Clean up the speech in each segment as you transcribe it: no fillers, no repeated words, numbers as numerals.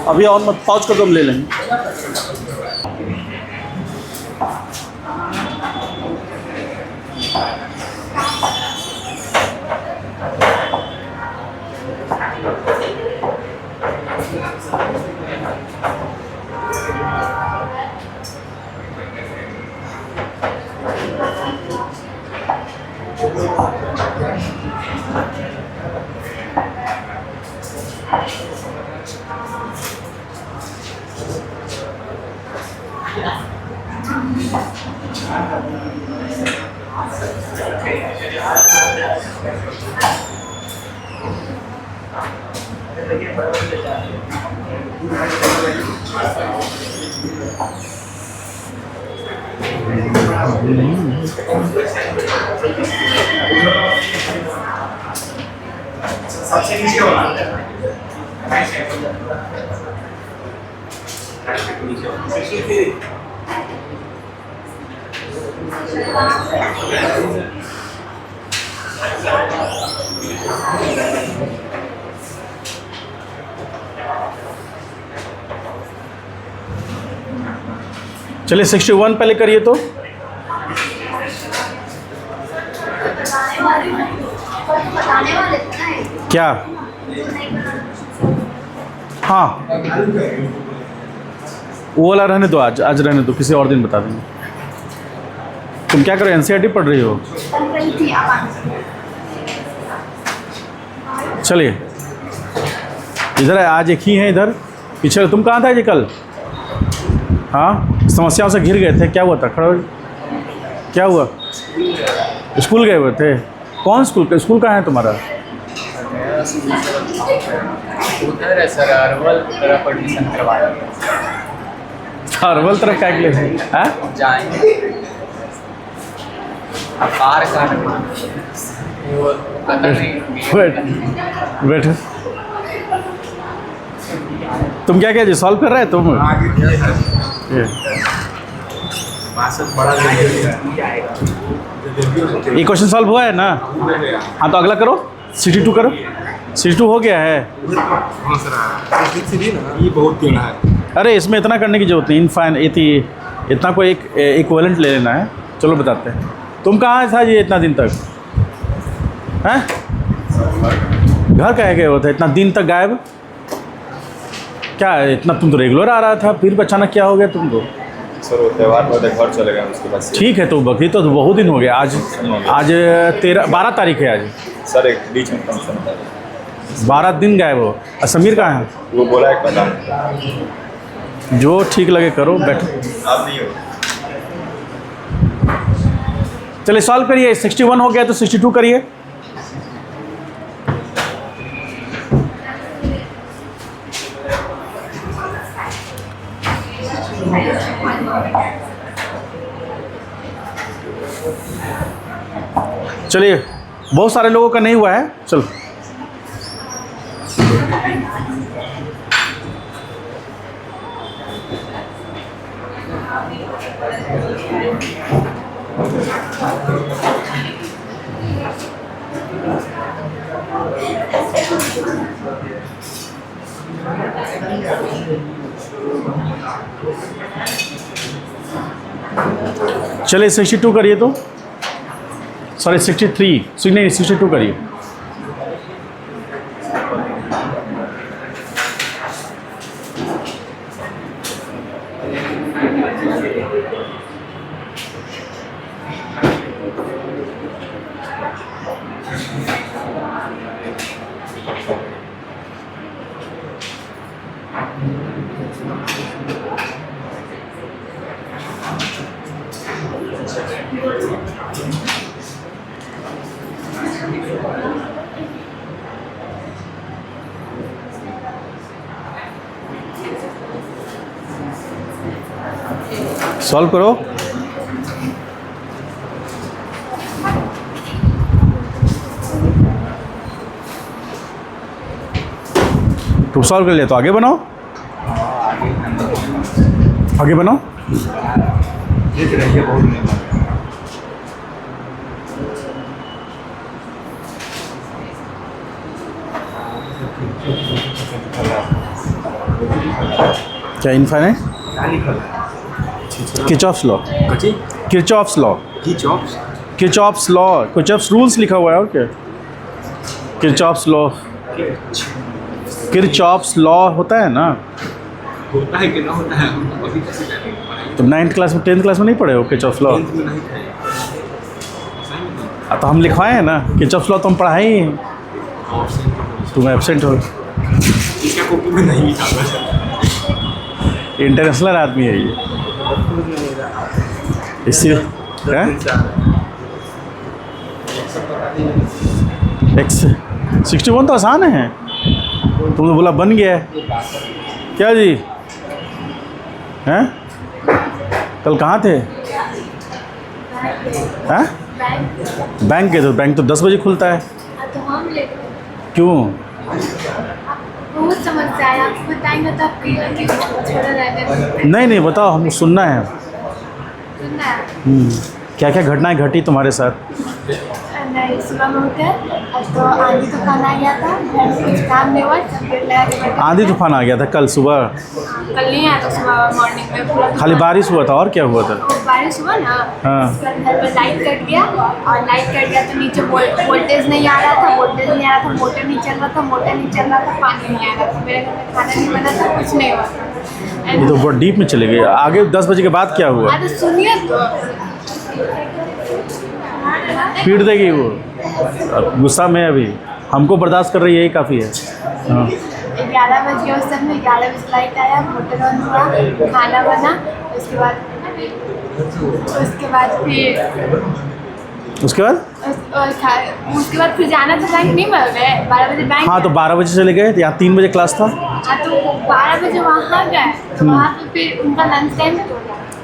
अभी और मत पॉज कर दो, हम ले लेंगे। चलिए 61 पहले करिए तो। क्या? हाँ, वो वाला रहने दो, आज रहने दो, किसी और दिन बता देंगे। तुम क्या करो, एनसीईआरटी पढ़ रही हो? चलिए इधर है, आज एक ही है इधर। पीछे तुम कहाँ था जी कल? हाँ, समस्याओं से घिर गए थे, क्या हुआ था? खड़ा हो, क्या हुआ? स्कूल गए हुए थे? कौन स्कूल? स्कूल कहाँ है तुम्हारा? उधर है सर, अरवल तरफ एडमिशन करवाया। अरवल तरफ क्या के लिए है? जाएंगे कार का वो पता नहीं। बैठो। तुम क्या क्या जी सॉल्व कर रहे हैं तुम? ये क्वेश्चन सॉल्व हुआ है ना? हाँ तो अगला करो, 62 करो। 62 हो गया है। ये बहुत टेढ़ा है। अरे इसमें इतना करने की जरूरत नहीं, इनफाइन इतना कोई एक इक्विवेलेंट ले लेना है। चलो बताते हैं। तुम कहाँ था जी इतना दिन तक? हैं? घर कहे गए होते इतना दिन तक गायब? क्या इतना, तुम तो रेगुलर आ रहा था, फिर अचानक क्या हो गया तुमको? सर वो त्यौहार पर घर चले गए, उसके बाद ठीक है, तो बकरीद तो बहुत दिन हो गया। आज 12 तारीख है आज। सर एक बीच में फंक्शन था, 12 दिन गायब हो। समीर कहाँ है? वो बोला है पता जो ठीक लगे करो, बैठो। आप नहीं हो। चलिए सॉल्व करिए। 61 हो गया तो 62 करिए। चलिए बहुत सारे लोगों का नहीं हुआ है, चलो। चलिए 62 करिए तो, सॉरी 63 नहीं 62 करिए। सॉल्व करो। तुम सॉल्व कर लिया तो आगे बनाओ, आगे बनाओ। क्या infinite? Kirchhoff's law, Kirchhoff's law, Kirchhoff's law, Kirchhoff's rules लिखा हुआ है और क्या? किरचॉफ्स लॉ, किरचॉफ्स लॉ होता है ना? होता है कि ना होता है, हम अभी तक नहीं पढ़ाई। तुम 9th क्लास में 10th क्लास में नहीं पढ़े हो किरचॉफ्स लॉ? 10th में नहीं थे। तो हम लिखवाए हैं ना किरचॉफ्स लॉ, तुम पढ़ाए ही हैं। तुम एब्सेंट हो, इसका कॉपी में नहीं लिखा हुआ। इंटरनेशनल आदमी है ये, इसलिए X61 तो आसान है, तुमने बोला बन गया है। क्या जी हैं? कल कहाँ थे? हैं? बैंक गए थे। बैंक तो 10 बजे खुलता है। तो हम लेते क्यों? बहुत समस्या है, आपको बताएंगे तो आप कहिए कि छोड़ा रहता नहीं नहीं बताओ, हमको सुनना है। सुनना है। क्या क्या घटनाएं घटी तुम्हारे साथ? नहीं, सुबह में उठे तो आंधी तूफान आ गया था, घर में कुछ काम नहीं हुआ, सब पेड़ लगा के बैठे। आंधी तूफान आ गया था कल सुबह? कल नहीं आया था, सुबह मॉर्निंग में पूरा खाली बारिश हुआ था और क्या हुआ था? बारिश हुआ ना। हाँ। उसके बाद घर में लाइट कट गया, और लाइट कट गया तो नीचे वोल्टेज नहीं आ रहा था, मोटर नहीं चल रहा था, पानी नहीं आ रहा था, मेरे घर में खाना नहीं बना था, कुछ नहीं हुआ था। ये तो बहुत डीप में चले गए। आगे 10 बजे के बाद क्या हुआ? अरे सुनिए तो, पीट देगी वो, अब गुस्सा में अभी हमको बर्दाश्त कर रही है, यही काफ़ी है। हाँ 11 बज गया उस समय, 11 बजे लाइट आया, मोटर ऑन हुआ, खाना बना, उसके बाद फिर जाना था बैंक, नहीं मिल गए 12 बजे बैंक। हाँ तो 12 बजे चले गए, यहाँ 3 बजे क्लास था। हाँ तो 12 बजे वहाँ गए, तो वहाँ पे फिर उनका लंच टाइम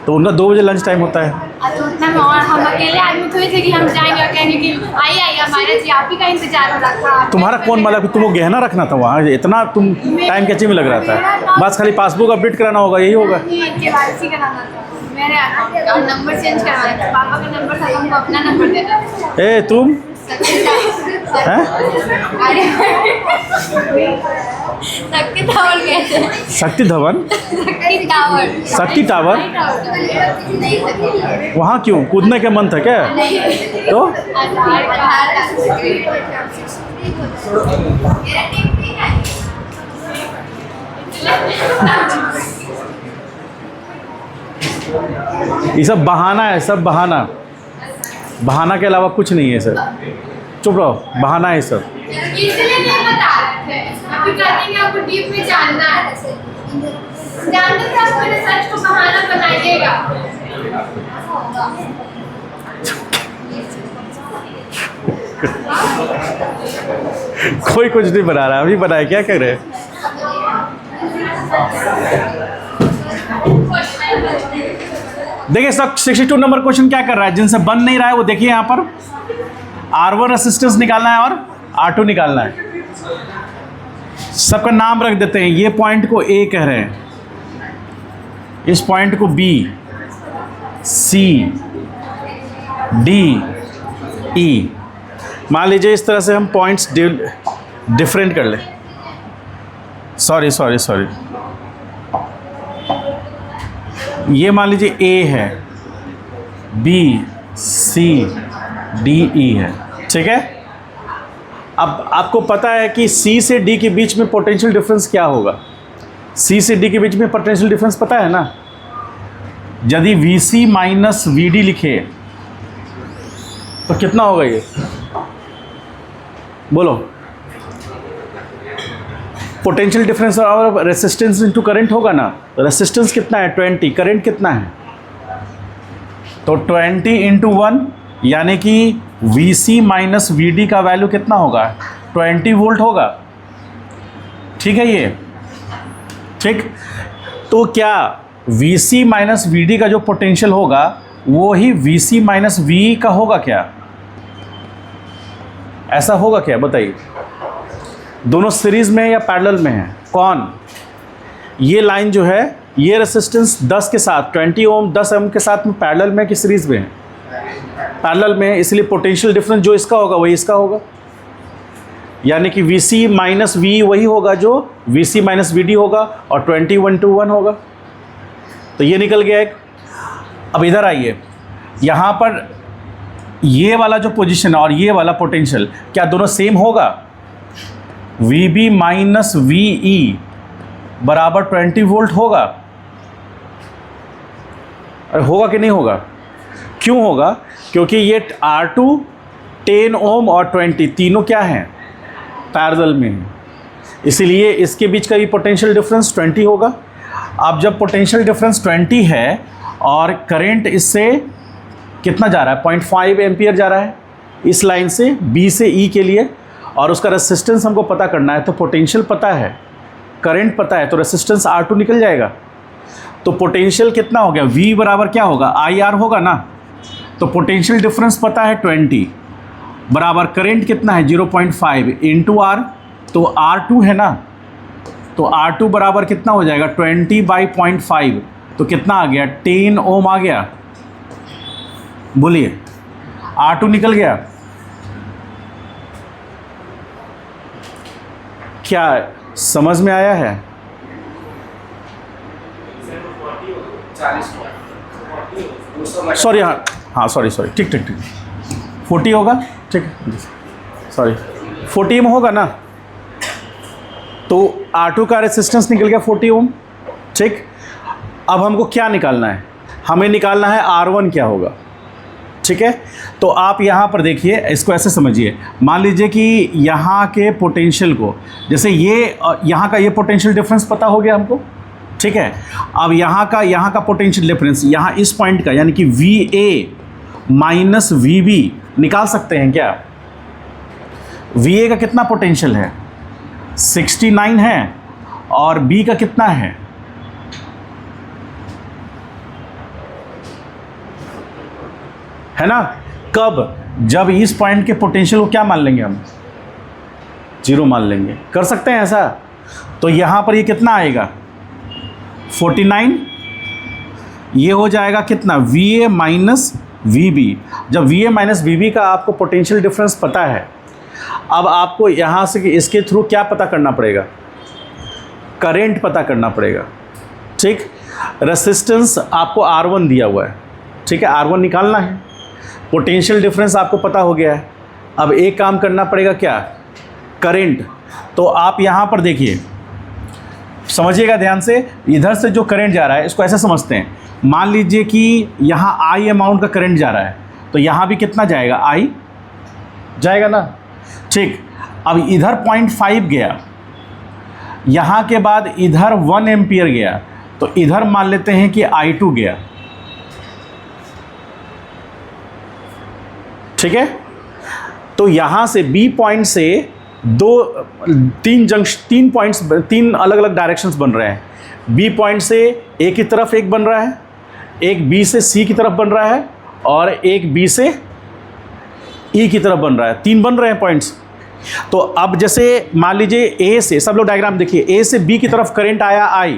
तो उनका 2 बजे लंच टाइम होता है। तो उतना में, और हम अकेले आदमी थोड़ी थे कि हम जाएंगे और कहेंगे कि आइए हमारे जी, आप ही का इंतजार हो रहा था। तुम्हारा कौन मतलब कि तुमको गहना रखना था वहाँ, इतना तुम टाइम कैसे में लग रहा था? बस खाली पासबुक अपडेट कराना होगा, यही होगा। KYC कराना था, मेरे नंबर चेंज करवाना था, पापा का नंबर था, हमको अपना नंबर देना था। ए तुम हैं? शक्ति टावर गए थे। शक्ति धवन? शक्ति टावर? वहाँ क्यों, कूदने का मन था क्या? तो ये सब बहाना है, सब बहाना, बहाना के अलावा कुछ नहीं है सर। चुप रहो, बहाना है सब। इसलिए नहीं बता रहे थे, अभी कहते हैं आपको डीप में जानना है, जानते थे आप मेरे सच को बहाना बनाइएगा। कोई कुछ नहीं बना रहा, अभी बनाए क्या कर रहे हैं? देखिए 62 नंबर क्वेश्चन क्या कर रहा है, जिनसे बन नहीं रहा है वो देखिए यहाँ पर। R1 रेसिस्टेंस निकालना है और R2 निकालना है। सबका नाम रख देते हैं। ये पॉइंट को A कह रहे हैं, इस पॉइंट को B, C, D, E। मान लीजिए इस तरह से हम पॉइंट्स डिफरेंट कर लें। सॉरी ये मान लीजिए A है, B, C, D, E है, ठीक है। अब आपको पता है कि C से D के बीच में पोटेंशियल डिफरेंस क्या होगा? C से D के बीच में पोटेंशियल डिफरेंस पता है ना? यदि VC माइनस VD लिखे तो कितना होगा ये? बोलो। पोटेंशियल डिफरेंस और रेसिस्टेंस इनटू करंट होगा ना। रेसिस्टेंस कितना है? 20। करंट कितना है? तो 20 इंटू 1 यानी कि VC माइनस VD का वैल्यू कितना होगा? 20 वोल्ट होगा, ठीक है ये, ठीक। तो क्या VC माइनस VD का जो पोटेंशियल होगा वो ही VC माइनस VE का होगा क्या? ऐसा होगा क्या बताइए? दोनों सीरीज में या पैरेलल में है? कौन? ये लाइन जो है ये रेसिस्टेंस 10 के साथ 20 ओम 10 ओम के साथ में पैरेलल में कि सीरीज में है? पैरेलल में, इसलिए पोटेंशियल डिफरेंस जो इसका होगा वही इसका होगा। यानी कि वी सी माइनस वी वही होगा जो V C minus V D होगा, और 20 1 होगा। तो ये निकल गया एक। अब इधर आइए, यहाँ पर ये वाला जो पोजीशन है और ये वाला पोटेंशियल क्या दोनों सेम होगा? V B minus V E बराबर 20 वोल्ट होगा। अरे होगा कि नहीं होगा? क्यों होगा? क्योंकि ये R2 10 ओम और 20 तीनों क्या हैं? पैरेलल में हैं, इसीलिए इसके बीच का ये पोटेंशियल डिफरेंस 20 होगा। अब जब पोटेंशियल डिफरेंस 20 है और करंट इससे कितना जा रहा है? 0.5 एम्पियर जा रहा है इस लाइन से B से E के लिए, और उसका रेसिस्टेंस हमको पता करना है। तो पोटेंशियल पता है, करंट पता है, तो रेसिस्टेंस R2 निकल जाएगा। तो पोटेंशियल कितना हो गया? V बराबर क्या होगा? IR होगा ना। तो पोटेंशियल डिफरेंस पता है 20 बराबर करंट कितना है? 0.5 इंटू R, तो R2 है ना। तो R2 बराबर कितना हो जाएगा? 20/0.5, तो कितना आ गया? 10 ओम आ गया। बोलिए, R2 निकल गया। क्या समझ में आया है? सॉरी, हाँ सॉरी ठीक 40 होगा, ठीक है, सॉरी 40 ओम होगा ना। तो R2 का रेसिस्टेंस निकल गया 40 ओम, ठीक। अब हमको क्या निकालना है? हमें निकालना है R1 क्या होगा, ठीक है। तो आप यहाँ पर देखिए, इसको ऐसे समझिए, मान लीजिए कि यहाँ के पोटेंशियल को, जैसे ये यहाँ का ये पोटेंशियल डिफरेंस पता हो गया हमको, ठीक है। अब यहाँ का पोटेंशियल डिफरेंस यहाँ इस पॉइंट का, यानी कि VA माइनस VB निकाल सकते हैं क्या? VA का कितना पोटेंशियल है? 69 है, और B का कितना है? है ना। कब? जब इस पॉइंट के पोटेंशियल को क्या मान लेंगे हम? 0 मान लेंगे। कर सकते हैं ऐसा। तो यहाँ पर ये कितना आएगा? 49। ये हो जाएगा कितना? VA minus VB। जब VA माइनस VB का आपको पोटेंशियल डिफरेंस पता है, अब आपको यहाँ से इसके थ्रू क्या पता करना पड़ेगा? करंट पता करना पड़ेगा, ठीक। रेसिस्टेंस आपको R1 दिया हुआ है, ठीक है, R1 निकालना है। पोटेंशियल डिफरेंस आपको पता हो गया है। अब एक काम करना पड़ेगा, क्या? करंट। तो आप यहाँ पर देखिए, समझिएगा ध्यान से, इधर से जो करंट जा रहा है इसको ऐसे समझते हैं। मान लीजिए कि यहाँ I अमाउंट का करंट जा रहा है, तो यहाँ भी कितना जाएगा? I जाएगा ना, ठीक। अब इधर 0.5 गया, यहाँ के बाद इधर 1 एम्पियर गया, तो इधर मान लेते हैं कि I2 गया, ठीक है। तो यहाँ से B पॉइंट से तीन अलग अलग डायरेक्शंस बन रहे हैं। B पॉइंट से A की तरफ एक बन रहा है, एक B से C की तरफ बन रहा है, और एक B से E की तरफ बन रहा है। 3 बन रहे हैं पॉइंट्स। तो अब जैसे मान लीजिए A से, सब लोग डायग्राम देखिए, A से B की तरफ करंट आया I,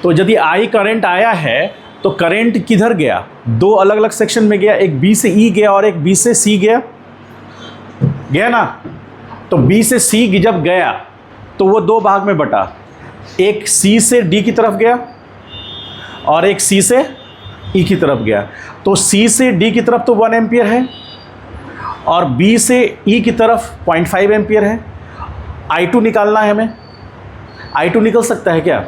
तो यदि I करंट आया है तो करंट किधर गया? 2 अलग अलग सेक्शन में गया, एक B से E गया और एक B से C गया ना। तो B से C जब गया तो वो 2 भाग में बटा, एक C से D की तरफ गया और एक C से E की तरफ गया। तो C से D की तरफ तो 1 एम्पियर है, और B से E की तरफ 0.5 एम्पियर है। I2 निकालना है हमें। I2 निकल सकता है क्या?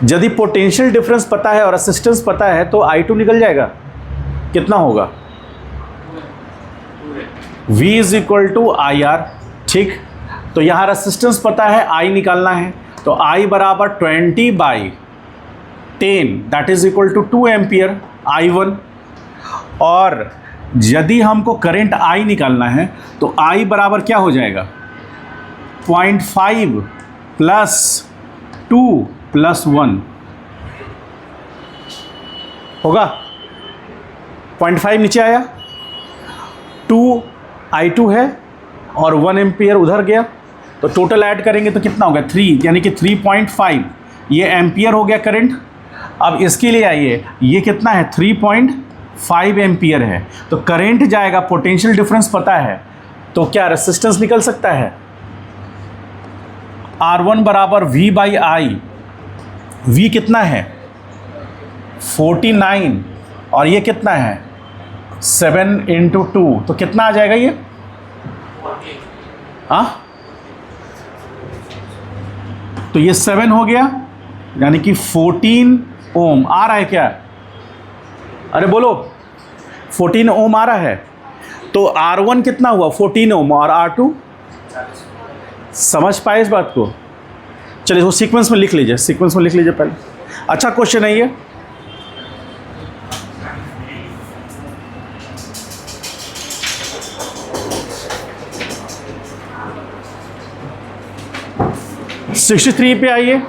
यदि पोटेंशियल डिफरेंस पता है और रेसिस्टेंस पता है तो I2 निकल जाएगा। कितना होगा? V is equal to IR, ठीक। तो यहाँ रेसिस्टेंस पता है, I निकालना है, तो I बराबर 20/10 that is equal to 2 ampere I1। और यदि हमको करंट I निकालना है तो I बराबर क्या हो जाएगा? 0.5 प्लस 2 प्लस 1 होगा। 0.5 नीचे आया, 2 I2 है और 1 एम्पियर उधर गया, तो टोटल ऐड करेंगे तो कितना होगा? 3, यानी कि 3.5 ये एम्पियर हो गया करंट। अब इसके लिए आइए, ये कितना है? 3.5 एम्पियर है, तो करंट जाएगा, पोटेंशियल डिफरेंस पता है, तो क्या रेसिस्टेंस निकल सकता है? R1 बराबर V बाई आई, V कितना है 49 और ये कितना है 7 इंटू 2, तो कितना आ जाएगा ये? हाँ, तो ये 7 हो गया, यानी कि 14 ओम आ रहा है क्या? अरे बोलो, 14 ओम आ रहा है। तो R1 कितना हुआ 14 ओम और R2, समझ पाए इस बात को? चलिए वो सीक्वेंस में लिख लीजिए, सीक्वेंस में लिख लीजिए पहले। अच्छा क्वेश्चन है ये। सिक्सटी 63 पे आइए।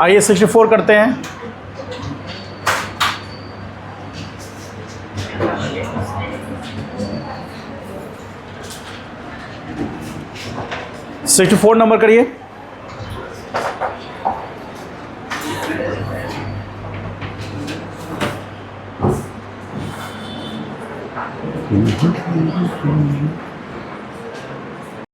आइए 64 करते हैं। सिक्सटी 64 नंबर करिए।